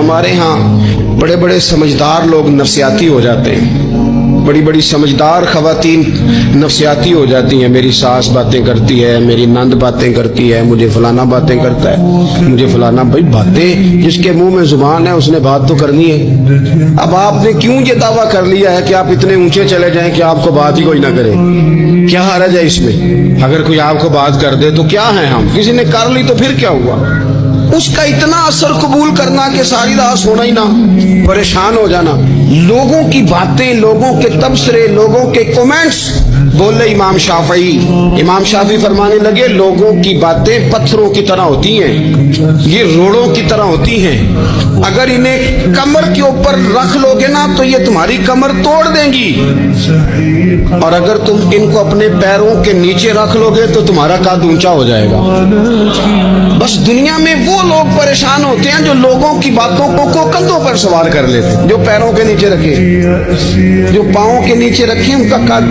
ہمارے ہاں بڑے بڑے سمجھدار لوگ نفسیاتی ہو جاتے ہیں، بڑی بڑی سمجھدار خواتین نفسیاتی ہو جاتی ہیں، میری ساس باتیں کرتی ہے، میری نند باتیں کرتی ہے، مجھے فلانا باتیں کرتا ہے، مجھے فلانا۔ بھائی باتیں، جس کے منہ میں زبان ہے اس نے بات تو کرنی ہے۔ اب آپ نے کیوں یہ دعویٰ کر لیا ہے کہ آپ اتنے اونچے چلے جائیں کہ آپ کو بات ہی کوئی نہ کرے؟ کیا حرج ہے اس میں؟ اگر کوئی آپ کو بات کر دے تو کیا ہے، ہم کسی نے کر لی تو پھر کیا ہوا؟ اس کا اتنا اثر قبول کرنا کہ ساری رات سونا ہی نہ، پریشان ہو جانا، لوگوں کی باتیں، لوگوں کے تبصرے، لوگوں کے کومنٹس۔ بولے امام شافعی فرمانے لگے لوگوں کی باتیں پتھروں کی طرح ہوتی ہیں، یہ روڑوں کی طرح ہوتی ہیں، اگر انہیں کمر کے اوپر رکھ لو گے نا تو یہ تمہاری کمر توڑ دیں گی، اور اگر تم ان کو اپنے پیروں کے نیچے رکھ لو گے تو تمہارا قد اونچا ہو جائے گا۔ بس دنیا میں وہ لوگ پریشان ہوتے ہیں جو لوگوں کی باتوں کو کندھوں پر سوار کر لیتے ہیں، جو پیروں کے نیچے رکھے، جو پاؤں کے نیچے رکھے ان کا قد